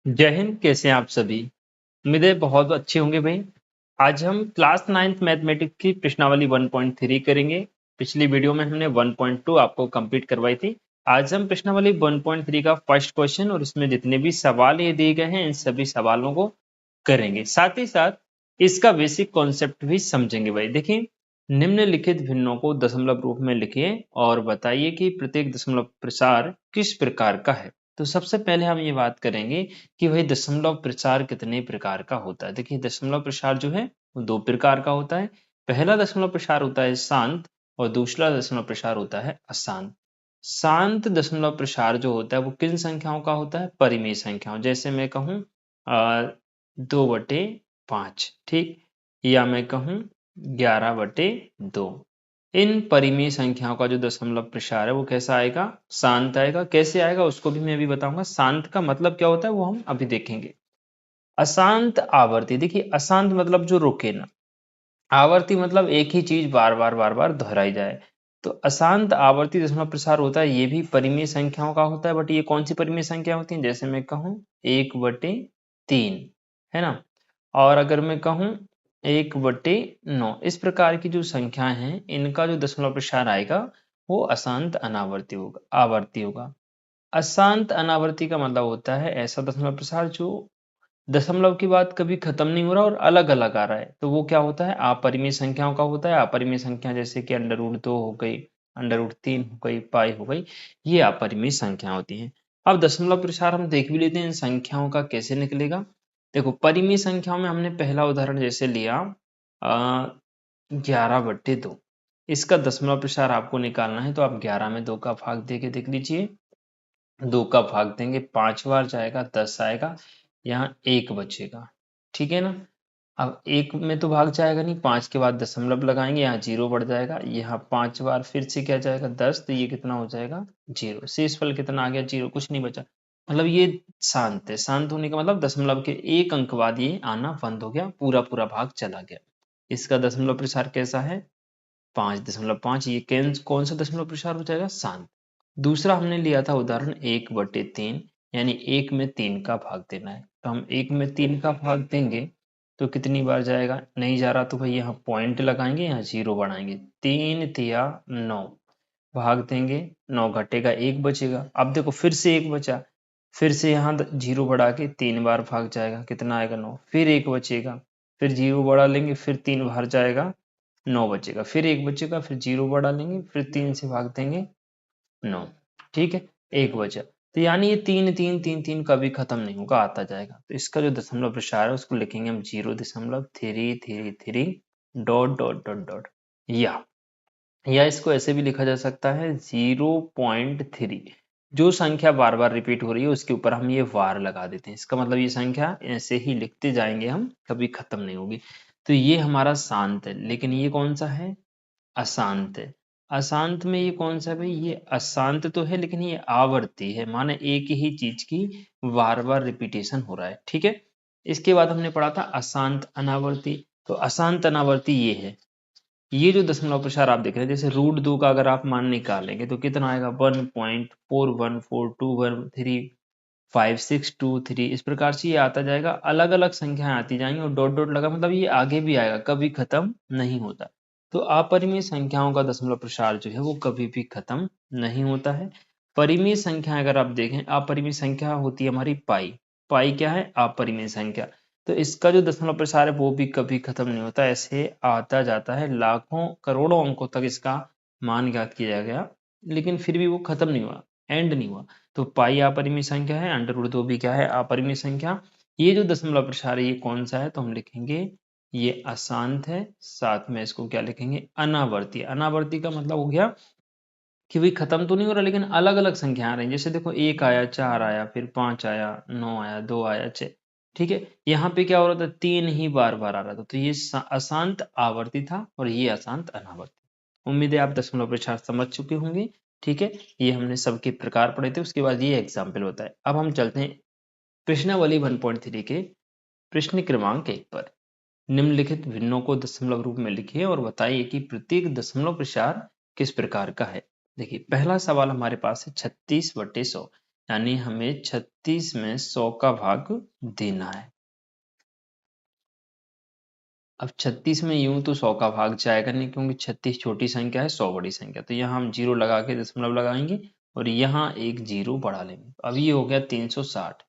जय हिंद। कैसे हैं आप सभी? उम्मीद है बहुत अच्छे होंगे भाई। आज हम क्लास 9th मैथमेटिक्स की प्रश्नावली 1.3 करेंगे। पिछली वीडियो में हमने 1.2 आपको कंप्लीट करवाई थी। आज हम प्रश्नावली 1.3 का फर्स्ट क्वेश्चन और इसमें जितने भी सवाल ये दिए गए हैं इन सभी सवालों को करेंगे। साथ ही साथ इसका बेसिक कॉन्सेप्ट भी समझेंगे भाई। देखिए, निम्नलिखित भिन्नों को दशमलव रूप में लिखिए और बताइए कि प्रत्येक दशमलव प्रसार किस प्रकार का है। तो सबसे पहले हम ये बात करेंगे कि भाई दशमलव प्रसार कितने प्रकार का होता है। देखिए, दशमलव प्रसार जो है वो दो प्रकार का होता है। पहला दशमलव प्रसार होता है शांत और दूसरा दशमलव प्रसार होता है अशांत। शांत दशमलव प्रसार जो होता है वो किन संख्याओं का होता है? परिमेय संख्याओं। जैसे मैं कहूँ 2/5, ठीक, या मैं कहूँ 11/2। इन परिमेय संख्याओं का जो दशमलव प्रसार है वो कैसा आएगा? शांत आएगा। कैसे आएगा उसको भी मैं अभी बताऊंगा। शांत का मतलब क्या होता है वो हम अभी देखेंगे। अशांत आवर्ती, देखिए अशांत मतलब जो रुके ना, आवर्ती मतलब एक ही चीज बार बार दोहराई जाए। तो अशांत आवर्ती दशमलव प्रसार होता है, ये भी परिमेय संख्याओं का होता है। बट ये कौन सी परिमेय संख्या होती है? जैसे मैं कहूँ 1/3, है ना, और अगर मैं कहूँ 1/9, इस प्रकार की जो संख्याएं हैं इनका जो दशमलव प्रसार आएगा वो अशांत अनावर्ती होगा, आवर्ती होगा। अशांत अनावर्ती का मतलब होता है ऐसा दशमलव प्रसार जो दशमलव की बात कभी खत्म नहीं हो रहा और अलग अलग आ रहा है। तो वो क्या होता है? अपरिमेय संख्याओं का होता है। अपरिमेय संख्या जैसे कि √2 हो गई, √3 हो गई, पाई हो गई, ये अपरिमेय संख्या होती हैं। अब दशमलव प्रसार हम देख भी लेते हैं इन संख्याओं का कैसे निकलेगा। देखो, परिमेय संख्याओं में हमने पहला उदाहरण जैसे लिया 11/2। इसका दशमलव प्रसार आपको निकालना है तो आप 11 में 2 का भाग दे के देख लीजिए। 2 का भाग देंगे 5 बार जाएगा, 10 आएगा, यहाँ 1 बचेगा। ठीक है ना। अब 1 में तो भाग जाएगा नहीं, 5 के बाद दशमलव लगाएंगे, यहाँ 0 बढ़ जाएगा, यहाँ 5 बार फिर से क्या जाएगा? 10, तो ये कितना हो जाएगा? 0। शेषफल कितना आ गया? 0, कुछ नहीं बचा। मतलब ये शांत है। शांत होने का मतलब दशमलव के एक अंक बाद ये आना बंद हो गया, पूरा पूरा भाग चला गया। इसका दशमलव प्रसार कैसा है? 5.5। ये कौन सा दशमलव प्रसार हो जाएगा? शांत। दूसरा हमने लिया था उदाहरण 1/3, यानी 1 में 3 का भाग देना है। तो हम 1 में 3 का भाग देंगे तो कितनी बार जाएगा? नहीं जा रहा तो भाई यहाँ पॉइंट लगाएंगे, यहाँ 0 बढ़ाएंगे। 3 तिया 9, भाग देंगे, 9 घटेगा, 1 बचेगा। अब देखो फिर से 1 बचा, फिर से यहाँ 0 बढ़ा के 3 बार भाग जाएगा, कितना आएगा? 9। फिर 1 बचेगा, फिर 0 बढ़ा लेंगे, फिर 3 बार जाएगा, 9 बचेगा, फिर 1 बचेगा, फिर 0 बढ़ा लेंगे, फिर 3 से भाग देंगे, 9। ठीक है, 1 बचा। तो यानी ये 3 कभी खत्म नहीं होगा, आता जाएगा। तो इसका जो दशमलव प्रसार है उसको लिखेंगे हम 0.333 डॉट डॉट डॉट डॉट, या इसको ऐसे भी लिखा जा सकता है 0.3। जो संख्या बार बार रिपीट हो रही है उसके ऊपर हम ये वार लगा देते हैं। इसका मतलब ये संख्या ऐसे ही लिखते जाएंगे हम, कभी खत्म नहीं होगी। तो ये हमारा शांत है। लेकिन ये कौन सा है? अशांत है। अशांत में ये कौन सा है भाई? ये अशांत तो है लेकिन ये आवर्ती है, माने एक ही चीज की बार बार रिपीटेशन हो रहा है। ठीक है। इसके बाद हमने पढ़ा था अशांत अनावर्ती। तो अशांत अनावर्ती ये है। ये जो दशमलव प्रसार आप देख रहे हैं, जैसे √2 का अगर आप मान निकालेंगे तो कितना आएगा? 1.414235623, इस प्रकार से ये आता जाएगा। अलग अलग संख्याएं आती जाएंगी और डॉट डॉट लगा मतलब ये आगे भी आएगा, कभी खत्म नहीं होता। तो अपरिमेय संख्याओं का दशमलव प्रसार जो है वो कभी भी खत्म नहीं होता है। परिमेय संख्या अगर आप देखें, अपरिमेय संख्या होती है हमारी पाई। पाई क्या है? अपरिमेय संख्या। तो इसका जो दशमलव प्रसार है वो भी कभी खत्म नहीं होता, ऐसे आता जाता है। लाखों करोड़ों अंकों तक इसका मान ज्ञात किया गया, लेकिन फिर भी वो खत्म नहीं हुआ, एंड नहीं हुआ। तो पाई अपरिमेय संख्या है, √2 भी क्या है? अपरिमेय संख्या। ये जो दशमलव प्रसार है ये कौन सा है? तो हम लिखेंगे ये अशांत है। साथ में इसको क्या लिखेंगे? अनावर्ती। अनावर्ती का मतलब हो गया कि भाई खत्म तो नहीं हो रहा लेकिन अलग अलग संख्या आ रही है। जैसे देखो 1 आया, 4 आया, फिर 5 आया, 9 आया, 2 आया, 6। ठीक है। यहाँ पे क्या हो रहा था? 3 ही बार बार आ रहा था। तो ये अशांत आवर्ती था और ये अशांत अनावर्ती। उम्मीद है आप दशमलव प्रसार समझ चुके होंगे। ठीक है। ये हमने सबके प्रकार पढ़े थे, उसके बाद ये एग्जाम्पल होता है। अब हम चलते हैं प्रश्नावली 1.3 के प्रश्न क्रमांक 1 पर। निम्नलिखित भिन्नों को दशमलव रूप में लिखिए और बताइए कि प्रत्येक दशमलव प्रसार किस प्रकार का है। देखिए, पहला सवाल हमारे पास है 36/100। यानी हमें 36 में 100 का भाग देना है। अब 36 में यूं तो 100 का भाग जाएगा नहीं, क्योंकि 36 छोटी संख्या है, 100 बड़ी संख्या, तो यहाँ हम जीरो लगा के दशमलव लगाएंगे और यहाँ एक जीरो बढ़ा लेंगे। अब ये हो गया 360।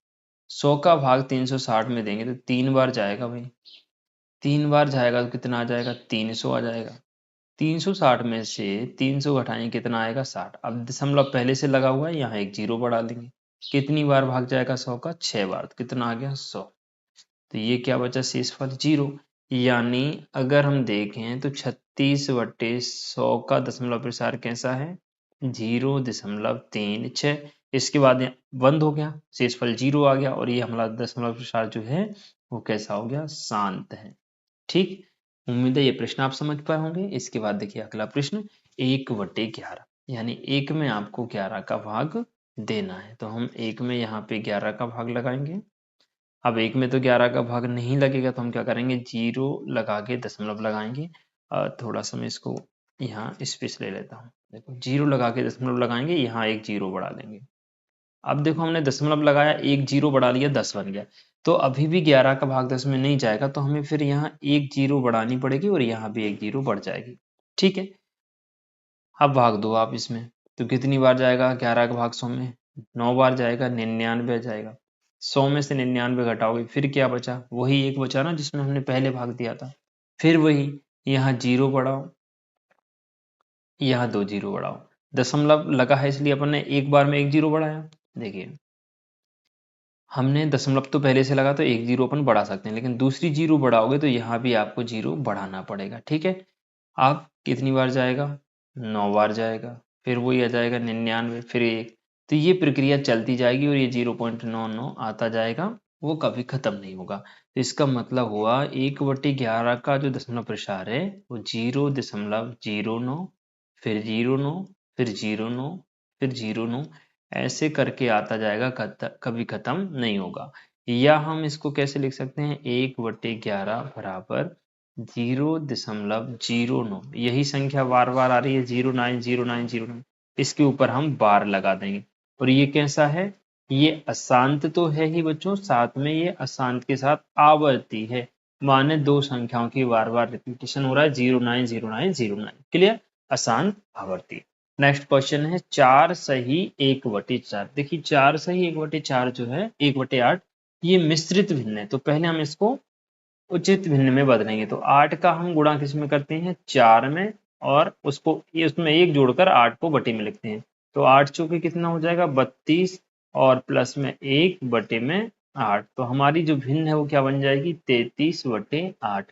100 का भाग 360 में देंगे तो 3 बार जाएगा भाई, 3 बार जाएगा तो कितना आ जाएगा, 300 आ जाएगा। 360 में से 300 घटाएंगे कितना आएगा, 60। अब दशमलव पहले से लगा हुआ है, यहाँ एक जीरो बढ़ा लेंगे। कितनी बार भाग जाएगा 100 का, 6 बार, तो कितना आ गया 100। तो ये क्या बचा, शेषफल जीरो। यानी अगर हम देखें तो 36/100 का दशमलव प्रसार कैसा है, 0.36। इसके बाद बंद हो गया, शेषफल जीरो आ गया और ये हमारा दशमलव प्रसार जो है वो कैसा हो गया, शांत है। ठीक, उम्मीद है ये प्रश्न आप समझ पाए होंगे। इसके बाद देखिए अगला प्रश्न, 1/11, यानी 1 में आपको 11 का भाग देना है। तो हम 1 में यहाँ पे 11 का भाग लगाएंगे। अब 1 में तो 11 का भाग नहीं लगेगा, तो हम क्या करेंगे, जीरो लगा के दशमलव लगाएंगे। थोड़ा सा मैं इसको यहाँ स्पेस ले लेता हूँ। देखो जीरो लगा के दशमलव लगाएंगे, यहाँ एक जीरो बढ़ा देंगे। अब देखो हमने दशमलव लगाया, एक जीरो बढ़ा लिया, 10 बन गया। तो अभी भी 11 का भाग 10 में नहीं जाएगा, तो हमें फिर यहाँ एक जीरो बढ़ानी पड़ेगी और यहाँ भी एक जीरो बढ़ जाएगी। ठीक है, अब भाग दो आप इसमें, तो कितनी बार जाएगा 11 का भाग 100 में, 9 बार जाएगा, 99 जाएगा। 100 में से 99 घटाओगे फिर क्या बचा, वही एक बचा ना जिसमें हमने पहले भाग दिया था। फिर वही, यहाँ जीरो बढ़ाओ, यहाँ दो जीरो बढ़ाओ। दशमलव लगा है इसलिए अपन ने एक बार में एक जीरो बढ़ाया। देखिए हमने दशमलव तो पहले से लगा, तो एक जीरो अपन बढ़ा सकते हैं, लेकिन दूसरी जीरो बढ़ाओगे तो यहाँ भी आपको जीरो बढ़ाना पड़ेगा। ठीक है, आप कितनी बार जाएगा, 9 बार जाएगा, फिर वही आ जाएगा 99, फिर एक। तो ये प्रक्रिया चलती जाएगी और ये 0.99 आता जाएगा, वो कभी खत्म नहीं होगा। तो इसका मतलब हुआ 1/11 का जो दशमलव प्रसार है वो 0.09, फिर 09, फिर 09, फिर 09, ऐसे करके आता जाएगा, कभी खत्म नहीं होगा। या हम इसको कैसे लिख सकते हैं, 1/11 बराबर 0.09। यही संख्या बार बार आ रही है, 090909। इसके ऊपर हम बार लगा देंगे। और ये कैसा है, ये अशांत तो है ही बच्चों, साथ में ये अशांत के साथ आवर्ती है, माने दो संख्याओं की बार बार रिपीटेशन हो रहा है, 090909। क्लियर, अशांत आवर्ती। नेक्स्ट क्वेश्चन है 4 सही 1/4। देखिए 4 सही 1/4 जो है 1/8, ये मिश्रित भिन्न है। तो पहले हम इसको उचित भिन्न में बदलेंगे। तो 8 का हम गुणा किस में करते हैं, 4 में, और उसको ये उसमें एक जोड़कर 8 को बटे में लिखते हैं। तो 8 चौके कितना हो जाएगा, 32, और प्लस में 1 बटे में 8। तो हमारी जो भिन्न है वो क्या बन जाएगी, 33/8।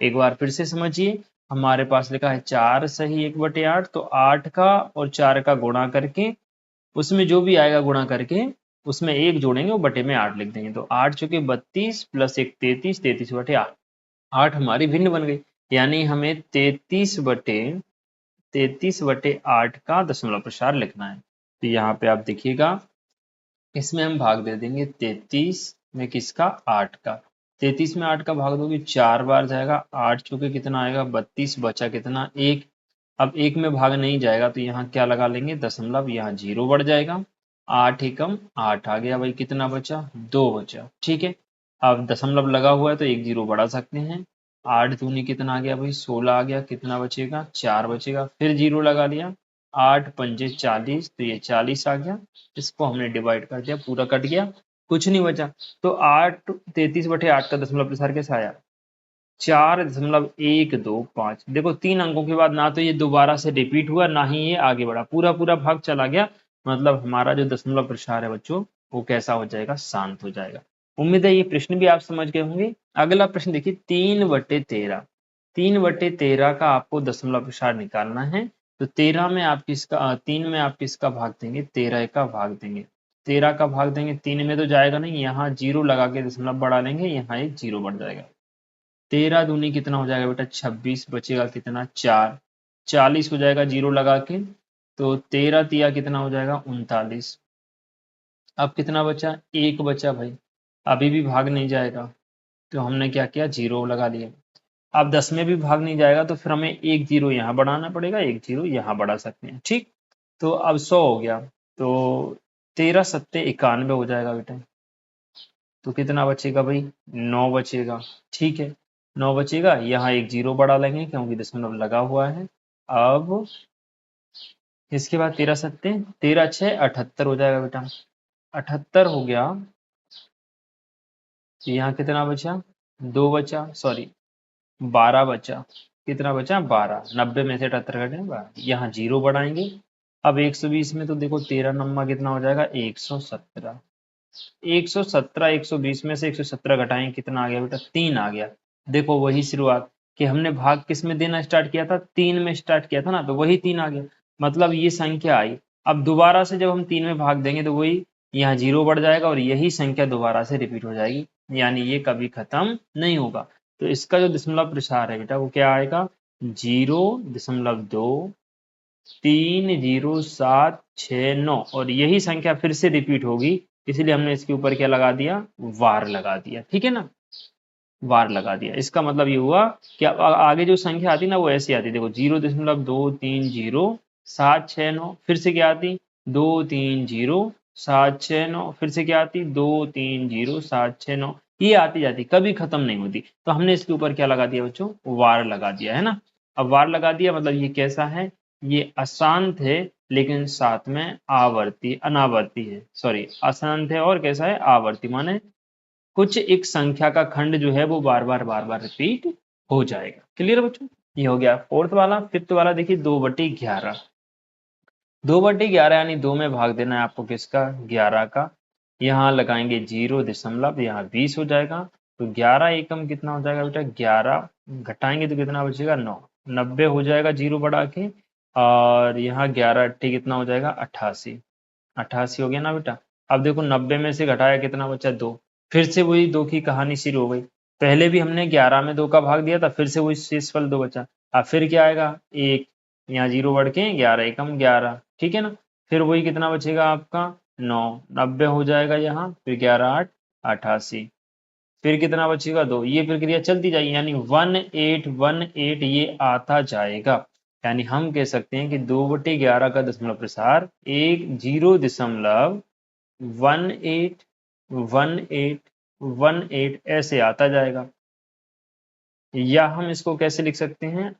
एक बार फिर से समझिए, हमारे पास लिखा है 4 सही 1/8, तो 8 का और 4 का गुणा करके उसमें जो भी आएगा गुणा करके उसमें एक जोड़ेंगे, वो बटे में 8 लिख देंगे। तो 8 चौके 32 प्लस एक 33, 33/8। 8 हमारी भिन्न बन गई, यानी हमें 33/8 का दशमलव प्रसार लिखना है। तो यहाँ पे आप देखिएगा, इसमें हम भाग दे देंगे 33 में किसका, 8 का। 33 में 8 का भाग दोगे 4 बार जाएगा, 8 चौके कितना आएगा 32, बचा कितना 1। अब 1 में भाग नहीं जाएगा तो यहाँ क्या लगा लेंगे, दशमलव, यहाँ जीरो बढ़ जाएगा। 8 एकम 8 आ गया भाई, कितना बचा, 2 बचा। ठीक है, अब दशमलव लगा हुआ है तो एक जीरो बढ़ा सकते हैं। 8 दूनी कितना आ गया भाई, 16 आ गया, कितना बचेगा, 4 बचेगा। फिर जीरो लगा लिया, 8 पंजे 40, तो ये 40 आ गया। इसको हमने डिवाइड कर दिया, पूरा कट गया, कुछ नहीं बचा। तो 33/8 का दशमलव प्रसार कैसा आया, 4.125। देखो 3 अंकों के बाद ना तो ये दोबारा से रिपीट हुआ, ना ही ये आगे बढ़ा, पूरा पूरा भाग चला गया। मतलब हमारा जो दशमलव प्रसार है बच्चों, वो कैसा हो जाएगा, शांत हो जाएगा। उम्मीद है ये प्रश्न भी आप समझ गए होंगे। अगला प्रश्न देखिए, 3/13। 3/13 का आपको दशमलव प्रसार निकालना है। तो 13 में आप किसका, 3 में आप किसका भाग देंगे, 13 का भाग देंगे। 13 का भाग देंगे, 3 में तो जाएगा नहीं, यहाँ जीरो लगा के दशमलव बढ़ा लेंगे, यहाँ एक जीरो बढ़ जाएगा। 13 दूनी कितना हो जाएगा बेटा, 26, बचेगा कितना 4, 40 हो जाएगा जीरो लगा के। तो 13 तिया कितना हो जाएगा 39। अब कितना बचा, एक बचा भाई, अभी भी भाग नहीं जाएगा, तो हमने क्या किया, जीरो लगा लिया। अब 10 में भी भाग नहीं जाएगा, तो फिर हमें एक जीरो यहाँ बढ़ाना पड़ेगा, एक जीरो यहाँ बढ़ा सकते हैं। ठीक, तो अब 100 हो गया। तो 13 सत्ते 91 हो जाएगा बेटा। तो कितना बचेगा भाई? 9 बचेगा। ठीक है, 9 बचेगा। यहाँ एक जीरो बढ़ा लेंगे क्योंकि दशमलव लगा हुआ है। अब इसके बाद 13 सत्ते 13 छः 78 हो जाएगा बेटा। 78 हो गया। तो यहाँ कितना बचा? 2 बचा, सॉरी 12 बचा। कितना बचा? 12। 90 में से 78 घटे 12। यहाँ जीरो बढ़ाएंगे। अब 120 में तो देखो 13 नम्मा कितना हो जाएगा? 117। 117 120 में से 117 घटाएं, कितना आ गया बेटा? 3 आ गया। देखो वही शुरुआत कि हमने भाग किस में देना स्टार्ट किया था? 3 में स्टार्ट किया था ना, तो वही 3 आ गया। मतलब ये संख्या आई। अब दोबारा से जब हम 3 में भाग देंगे तो वही यहाँ जीरो बढ़ जाएगा और यही संख्या दोबारा से रिपीट हो जाएगी, यानी ये कभी खत्म नहीं होगा। तो इसका जो दशमलव प्रसार है बेटा वो क्या आएगा? 0.23076 और यही संख्या फिर से रिपीट होगी, इसलिए हमने इसके ऊपर क्या लगा दिया? वार लगा दिया। ठीक है ना, वार लगा दिया। इसका मतलब ये हुआ कि अब आगे जो संख्या आती ना वो ऐसी आती, देखो 0.230769, फिर से क्या आती? 230,769, फिर से क्या आती? 230,769। ये आती जाती, कभी खत्म नहीं होती। तो हमने इसके ऊपर क्या लगा दिया बच्चों? वार लगा दिया है ना। अब वार लगा दिया मतलब ये कैसा है? ये अशांत है लेकिन साथ में आवर्ती अनावर्ती है, सॉरी अशांत है और कैसा है? आवर्ती। माने कुछ एक संख्या का खंड जो है वो बार बार रिपीट हो जाएगा। क्लियर बच्चों? ये हो गया फोर्थ वाला। फिफ्थ वाला देखिए 2/11। 2/11 यानी 2 में भाग देना है आपको किसका? 11 का। यहाँ लगाएंगे 0 दशमलव, यहाँ 20 हो जाएगा। तो 11 एकम कितना हो जाएगा बेटा? 11 घटाएंगे तो कितना बचेगा? 9। 90 हो जाएगा जीरो बढ़ा के। और यहाँ 11 अट्ठी कितना हो जाएगा? 88। 88 हो गया ना बेटा। अब देखो 90 में से घटाया कितना बचा? 2। फिर से वही 2 की कहानी शुरू हो गई। पहले भी हमने 11 में 2 का भाग दिया था, फिर से वही शेषफल 2 बचा। अब फिर क्या आएगा? 1। यहाँ जीरो बढ़ के 11 एकम 11। ठीक है ना। फिर वही कितना बचेगा आपका? 9। 90 हो जाएगा यहाँ, फिर 11 8 88। फिर कितना बचेगा? 2। ये प्रक्रिया चलती जाएगी, यानी 1818 ये आता जाएगा। यानी हम कह सकते हैं कि 2/11 का दशमलव प्रसार 0.1818 ऐसे आता जाएगा। या हम इसको कैसे लिख सकते हैं?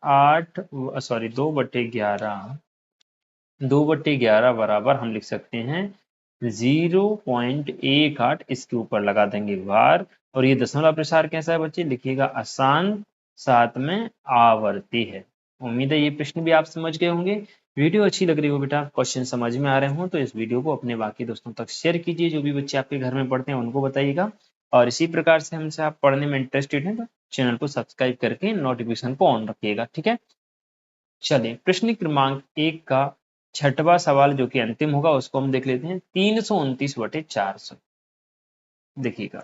2/11 बराबर हम लिख सकते हैं 0.18। इसके ऊपर लगा देंगे वार। और ये दशमलव प्रसार कैसा है बच्चे? लिखिएगा अशांत, साथ में आवर्ती है। उम्मीद है ये प्रश्न भी आप समझ गए होंगे। वीडियो अच्छी लग रही हो बेटा, क्वेश्चन समझ में आ रहे हो तो इस वीडियो को अपने बाकी दोस्तों तक शेयर कीजिए। जो भी बच्चे आपके घर में पढ़ते हैं उनको बताइएगा। और इसी प्रकार से हमसे आप पढ़ने में इंटरेस्टेड हैं तो चैनल को सब्सक्राइब करके नोटिफिकेशन को ऑन रखिएगा। ठीक है, चलिए प्रश्न क्रमांक 1 का छठवां सवाल जो कि अंतिम होगा उसको हम देख लेते हैं। 329/400 देखिएगा।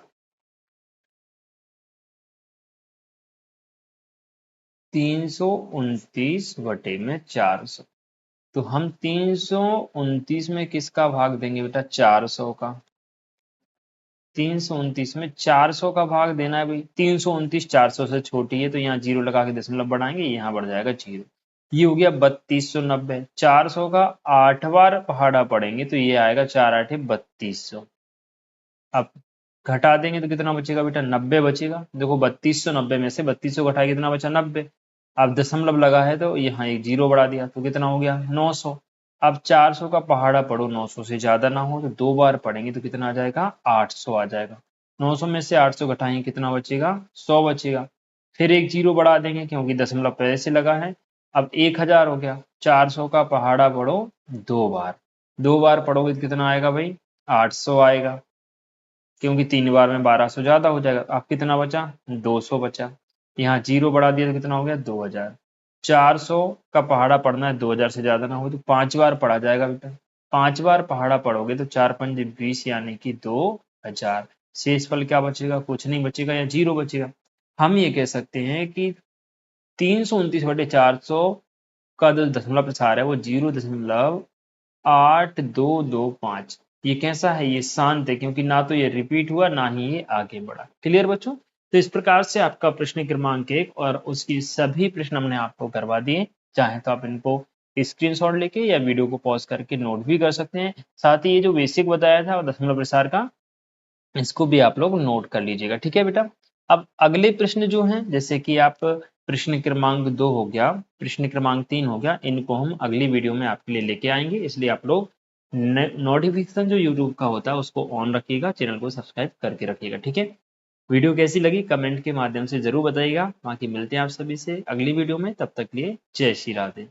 329/400। तो हम 329 में किसका भाग देंगे बेटा? 400 का। 329 में 400 का भाग देना है भाई। 329 400 से छोटी है तो यहाँ जीरो लगा के दशमलव बढ़ाएंगे, यहाँ बढ़ जाएगा जीरो। ये हो गया 3290। 400 का 8 बार पहाड़ा पड़ेंगे तो ये आएगा 4 8 3200। अब घटा देंगे तो कितना बचेगा बेटा? 90 बचेगा। देखो 3290 में से 3200 घटाए कितना बचा? 90। अब दशमलव लगा है तो यहाँ एक जीरो बढ़ा दिया तो कितना हो गया? 900। अब 400 का पहाड़ा पढ़ो 900 से ज्यादा ना हो तो 2 बार पढ़ेंगे तो कितना आ जाएगा? 800 आ जाएगा। 900 में से 800 घटाएंगे कितना बचेगा? 100 बचेगा। फिर एक जीरो बढ़ा देंगे क्योंकि दशमलव पहले से लगा है। अब 1000 हो गया। 400 का पहाड़ा पढ़ो 2 बार। 2 बार पढ़ोगे तो कितना आएगा भाई? 800 आएगा, क्योंकि 3 बार में 1200 ज्यादा हो जाएगा। अब कितना बचा? 200 बचा। यहाँ जीरो बढ़ा दिया तो कितना हो गया? 2000। 400 का पहाड़ा पढ़ना है 2000 से ज्यादा ना हो तो 5 बार पढ़ा जाएगा बेटा। 5 बार पहाड़ा पढ़ोगे तो 4 पंज 20 यानी कि 2000। शेष फल क्या बचेगा? कुछ नहीं बचेगा या जीरो बचेगा। हम ये कह सकते हैं कि 329/400 का जो दशमलव प्रसार है वो 0.8225। ये कैसा है? ये शांत है, क्योंकि ना तो ये रिपीट हुआ ना ही ये आगे बढ़ा। क्लियर बच्चों? तो इस प्रकार से आपका प्रश्न क्रमांक 1 और उसकी सभी प्रश्न हमने आपको करवा दिए। चाहे तो आप इनको स्क्रीनशॉट लेके या वीडियो को पॉज करके नोट भी कर सकते हैं। साथ ही ये जो बेसिक बताया था दशमलव प्रसार का, इसको भी आप लोग नोट कर लीजिएगा। ठीक है बेटा। अब अगले प्रश्न जो हैं, जैसे कि आप प्रश्न क्रमांक 2 हो गया, प्रश्न क्रमांक 3 हो गया, इनको हम अगली वीडियो में आपके लिए लेके आएंगे, इसलिए आप लोग नोटिफिकेशन जो यूट्यूब का होता है उसको ऑन रखिएगा, चैनल को सब्सक्राइब करके रखिएगा। ठीक है। वीडियो कैसी लगी कमेंट के माध्यम से जरूर बताइएगा। बाकी मिलते हैं आप सभी से अगली वीडियो में, तब तक के लिए जय श्री राधे।